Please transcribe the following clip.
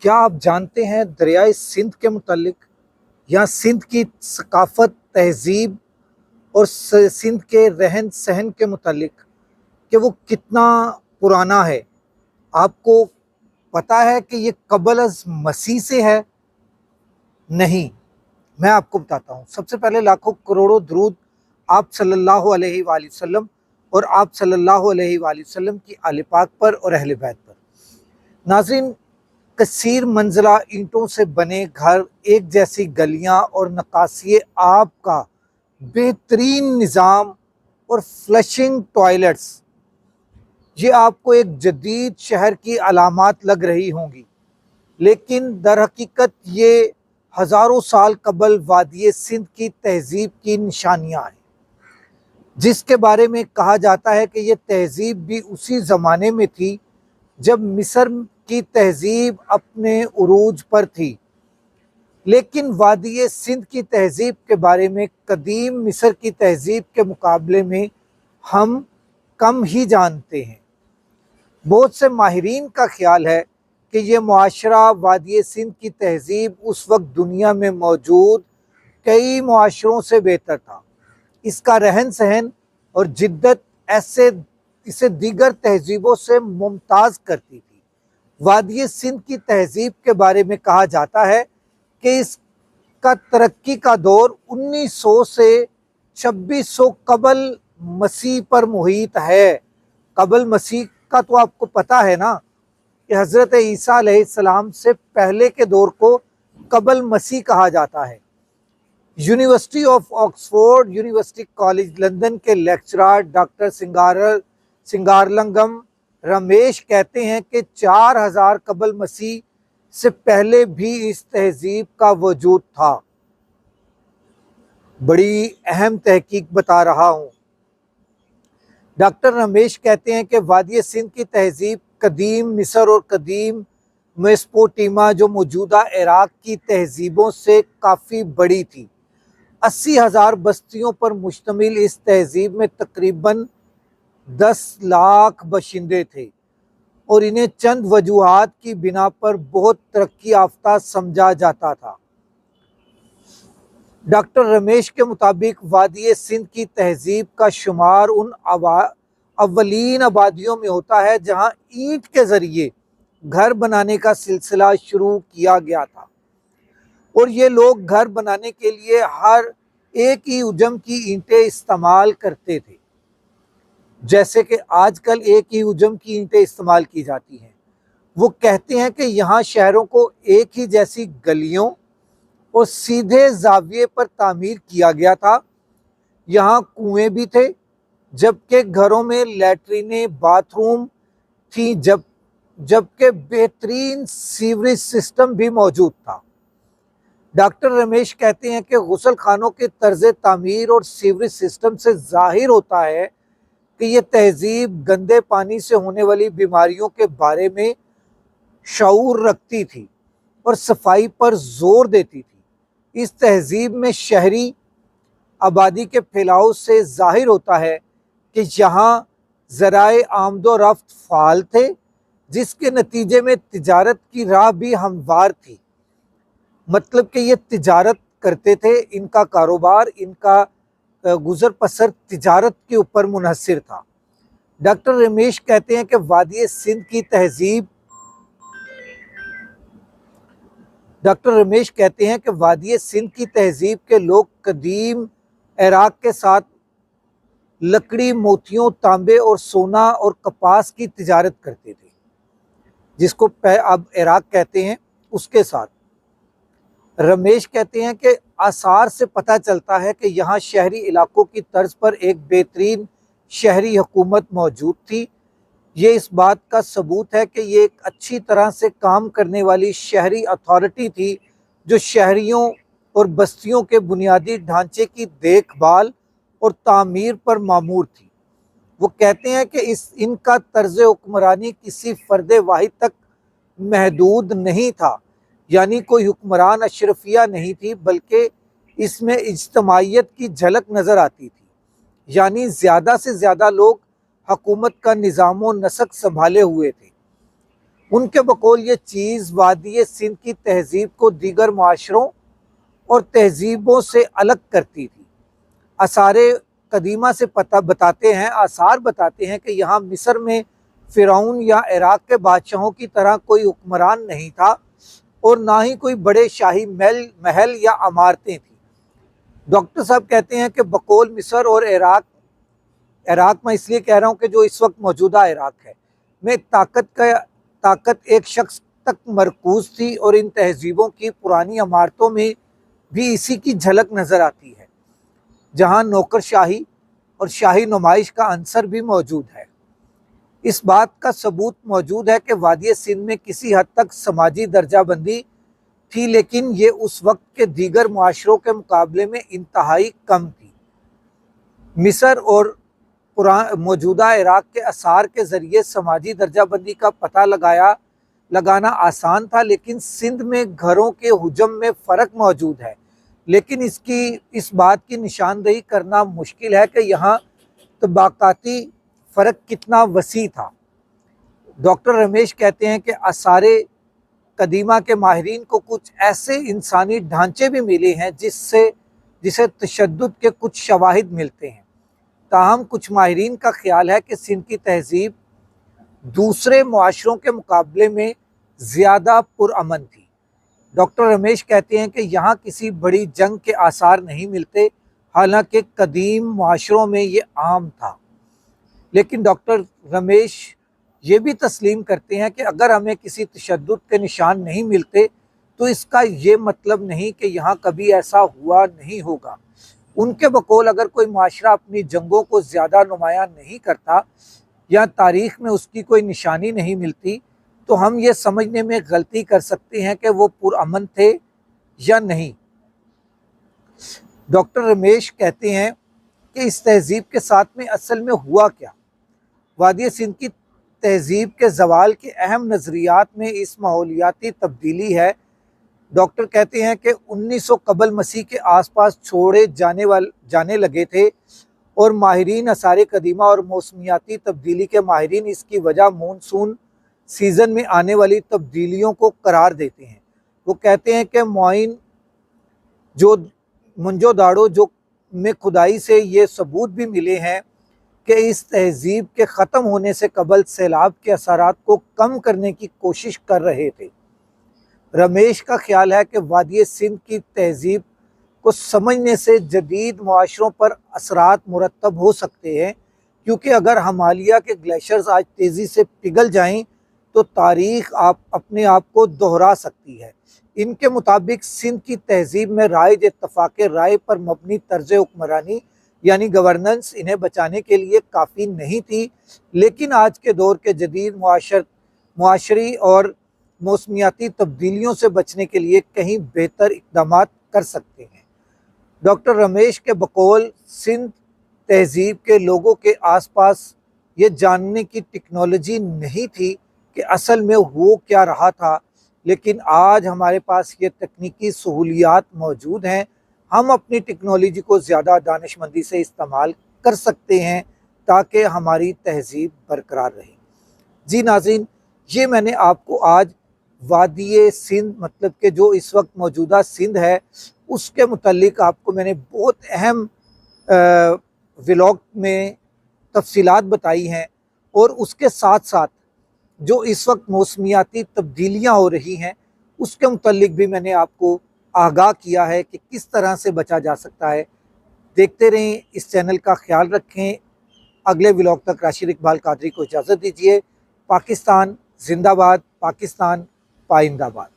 کیا آپ جانتے ہیں دریائے سندھ کے متعلق یا سندھ کی ثقافت تہذیب اور سندھ کے رہن سہن کے متعلق کہ وہ کتنا پرانا ہے؟ آپ کو پتہ ہے کہ یہ قبل از مسیح سے ہے؟ نہیں، میں آپ کو بتاتا ہوں۔ سب سے پہلے لاکھوں کروڑوں درود آپ صلی اللہ علیہ وآلہ وسلم اور آپ صلی اللہ علیہ وآلہ وسلم کی آل پاک پر اور اہل بیت پر۔ ناظرین، کثیر منزلہ اینٹوں سے بنے گھر، ایک جیسی گلیاں اور نکاسی آب کا بہترین نظام اور فلشنگ ٹوائلٹس، یہ آپ کو ایک جدید شہر کی علامات لگ رہی ہوں گی، لیکن در حقیقت یہ ہزاروں سال قبل وادی سندھ کی تہذیب کی نشانیاں ہیں، جس کے بارے میں کہا جاتا ہے کہ یہ تہذیب بھی اسی زمانے میں تھی جب مصر کی تہذیب اپنے عروج پر تھی، لیکن وادی سندھ کی تہذیب کے بارے میں قدیم مصر کی تہذیب کے مقابلے میں ہم کم ہی جانتے ہیں۔ بہت سے ماہرین کا خیال ہے کہ یہ معاشرہ وادی سندھ کی تہذیب اس وقت دنیا میں موجود کئی معاشروں سے بہتر تھا۔ اس کا رہن سہن اور جدت اسے دیگر تہذیبوں سے ممتاز کرتی تھی۔ وادی سندھ کی تہذیب کے بارے میں کہا جاتا ہے کہ اس کا ترقی کا دور 1900 سے 2600 قبل مسیح پر محیط ہے۔ قبل مسیح کا تو آپ کو پتہ ہے نا کہ حضرت عیسیٰ علیہ السلام سے پہلے کے دور کو قبل مسیح کہا جاتا ہے۔ University of Oxford, university college London کے لیکچرار ڈاکٹر سنگارلنگم رمیش کہتے ہیں کہ 4000 قبل مسیح سے پہلے بھی اس تہذیب کا وجود تھا۔ بڑی اہم تحقیق بتا رہا ہوں۔ ڈاکٹر رمیش کہتے ہیں کہ وادی سندھ کی تہذیب قدیم مصر اور قدیم میسوپوٹیمیا جو موجودہ عراق کی تہذیبوں سے کافی بڑی تھی۔ 80,000 بستیوں پر مشتمل اس تہذیب میں تقریباً 10 لاکھ باشندے تھے اور انہیں چند وجوہات کی بنا پر بہت ترقی یافتہ سمجھا جاتا تھا۔ ڈاکٹر رمیش کے مطابق وادی سندھ کی تہذیب کا شمار ان اولین آبادیوں میں ہوتا ہے جہاں اینٹ کے ذریعے گھر بنانے کا سلسلہ شروع کیا گیا تھا، اور یہ لوگ گھر بنانے کے لیے ہر ایک ہی حجم کی اینٹیں استعمال کرتے تھے، جیسے کہ آج کل ایک ہی حجم کی اینٹیں استعمال کی جاتی ہیں۔ وہ کہتے ہیں کہ یہاں شہروں کو ایک ہی جیسی گلیوں اور سیدھے زاویے پر تعمیر کیا گیا تھا۔ یہاں کنویں بھی تھے، جبکہ گھروں میں لیٹرینیں باتھ روم تھیں، جبکہ بہترین سیوریج سسٹم بھی موجود تھا۔ ڈاکٹر رمیش کہتے ہیں کہ غسل خانوں کے طرز تعمیر اور سیوریج سسٹم سے ظاہر ہوتا ہے کہ یہ تہذیب گندے پانی سے ہونے والی بیماریوں کے بارے میں شعور رکھتی تھی اور صفائی پر زور دیتی تھی۔ اس تہذیب میں شہری آبادی کے پھیلاؤ سے ظاہر ہوتا ہے کہ یہاں ذرائع آمد و رفت فعال تھے، جس کے نتیجے میں تجارت کی راہ بھی ہموار تھی۔ مطلب کہ یہ تجارت کرتے تھے، ان کا کاروبار، ان کا گزر بسر تجارت کے اوپر منحصر تھا۔ ڈاکٹر رمیش کہتے ہیں کہ وادی سندھ کی تہذیب کے لوگ قدیم عراق کے ساتھ لکڑی، موتیوں، تانبے اور سونا اور کپاس کی تجارت کرتے تھے، جس کو اب عراق کہتے ہیں، اس کے ساتھ۔ رمیش کہتے ہیں کہ آثار سے پتہ چلتا ہے کہ یہاں شہری علاقوں کی طرز پر ایک بہترین شہری حکومت موجود تھی۔ یہ اس بات کا ثبوت ہے کہ یہ ایک اچھی طرح سے کام کرنے والی شہری اتھارٹی تھی جو شہریوں اور بستیوں کے بنیادی ڈھانچے کی دیکھ بھال اور تعمیر پر مامور تھی۔ وہ کہتے ہیں کہ ان کا طرز حکمرانی کسی فرد واحد تک محدود نہیں تھا، یعنی کوئی حکمران اشرفیہ نہیں تھی، بلکہ اس میں اجتماعیت کی جھلک نظر آتی تھی، یعنی زیادہ سے زیادہ لوگ حکومت کا نظام و نسق سنبھالے ہوئے تھے۔ ان کے بقول یہ چیز وادی سندھ کی تہذیب کو دیگر معاشروں اور تہذیبوں سے الگ کرتی تھی۔ آثار قدیمہ سے آثار بتاتے ہیں کہ یہاں مصر میں فرعون یا عراق کے بادشاہوں کی طرح کوئی حکمران نہیں تھا اور نہ ہی کوئی بڑے شاہی محل یا عمارتیں تھیں۔ ڈاکٹر صاحب کہتے ہیں کہ بقول مصر اور عراق میں اس لیے کہہ رہا ہوں کہ جو اس وقت موجودہ عراق ہے میں طاقت ایک شخص تک مرکوز تھی، اور ان تہذیبوں کی پرانی عمارتوں میں بھی اسی کی جھلک نظر آتی ہے، جہاں نوکر شاہی اور شاہی نمائش کا عنصر بھی موجود ہے۔ اس بات کا ثبوت موجود ہے کہ وادی سندھ میں کسی حد تک سماجی درجہ بندی تھی، لیکن یہ اس وقت کے دیگر معاشروں کے مقابلے میں انتہائی کم تھی۔ مصر اور موجودہ عراق کے آثار کے ذریعے سماجی درجہ بندی کا پتہ لگانا آسان تھا، لیکن سندھ میں گھروں کے حجم میں فرق موجود ہے، لیکن اس بات کی نشاندہی کرنا مشکل ہے کہ یہاں طبقاتی فرق کتنا وسیع تھا۔ ڈاکٹر رمیش کہتے ہیں کہ آثار قدیمہ کے ماہرین کو کچھ ایسے انسانی ڈھانچے بھی ملے ہیں جسے تشدد کے کچھ شواہد ملتے ہیں، تاہم کچھ ماہرین کا خیال ہے کہ سندھ کی تہذیب دوسرے معاشروں کے مقابلے میں زیادہ پرامن تھی۔ ڈاکٹر رمیش کہتے ہیں کہ یہاں کسی بڑی جنگ کے آثار نہیں ملتے، حالانکہ قدیم معاشروں میں یہ عام تھا۔ لیکن ڈاکٹر رمیش یہ بھی تسلیم کرتے ہیں کہ اگر ہمیں کسی تشدد کے نشان نہیں ملتے تو اس کا یہ مطلب نہیں کہ یہاں کبھی ایسا ہوا نہیں ہوگا۔ ان کے بقول اگر کوئی معاشرہ اپنی جنگوں کو زیادہ نمایاں نہیں کرتا یا تاریخ میں اس کی کوئی نشانی نہیں ملتی تو ہم یہ سمجھنے میں غلطی کر سکتے ہیں کہ وہ پرامن تھے یا نہیں۔ ڈاکٹر رمیش کہتے ہیں کہ اس تہذیب کے ساتھ میں اصل میں ہوا کیا؟ وادی سندھ کی تہذیب کے زوال کے اہم نظریات میں اس ماحولیاتی تبدیلی ہے۔ ڈاکٹر کہتے ہیں کہ 1900 قبل مسیح کے آس پاس چھوڑے جانے لگے تھے، اور ماہرین آثار قدیمہ اور موسمیاتی تبدیلی کے ماہرین اس کی وجہ مونسون سیزن میں آنے والی تبدیلیوں کو قرار دیتے ہیں۔ وہ کہتے ہیں کہ منجو داڑو میں کھدائی سے یہ ثبوت بھی ملے ہیں کہ اس تہذیب کے ختم ہونے سے قبل سیلاب کے اثرات کو کم کرنے کی کوشش کر رہے تھے۔ رمیش کا خیال ہے کہ وادی سندھ کی تہذیب کو سمجھنے سے جدید معاشروں پر اثرات مرتب ہو سکتے ہیں، کیونکہ اگر ہمالیہ کے گلیشیئرز آج تیزی سے پگھل جائیں تو تاریخ اپنے آپ کو دہرا سکتی ہے۔ ان کے مطابق سندھ کی تہذیب میں رائج اتفاق رائے پر مبنی طرز حکمرانی یعنی گورننس انہیں بچانے کے لیے کافی نہیں تھی، لیکن آج کے دور کے جدید معاشری اور موسمیاتی تبدیلیوں سے بچنے کے لیے کہیں بہتر اقدامات کر سکتے ہیں۔ ڈاکٹر رمیش کے بقول سندھ تہذیب کے لوگوں کے آس پاس یہ جاننے کی ٹیکنالوجی نہیں تھی کہ اصل میں ہو کیا رہا تھا، لیکن آج ہمارے پاس یہ تکنیکی سہولیات موجود ہیں۔ ہم اپنی ٹیکنالوجی کو زیادہ دانش مندی سے استعمال کر سکتے ہیں تاکہ ہماری تہذیب برقرار رہے۔ جی ناظرین، یہ میں نے آپ کو آج وادی سندھ مطلب کہ جو اس وقت موجودہ سندھ ہے اس کے متعلق آپ کو میں نے بہت اہم ولاگ میں تفصیلات بتائی ہیں، اور اس کے ساتھ ساتھ جو اس وقت موسمیاتی تبدیلیاں ہو رہی ہیں اس کے متعلق بھی میں نے آپ کو آگاہ کیا ہے کہ کس طرح سے بچا جا سکتا ہے۔ دیکھتے رہیں، اس چینل کا خیال رکھیں۔ اگلے ولاگ تک راشد اقبال قادری کو اجازت دیجیے۔ پاکستان زندہ باد، پاکستان پائندہ باد۔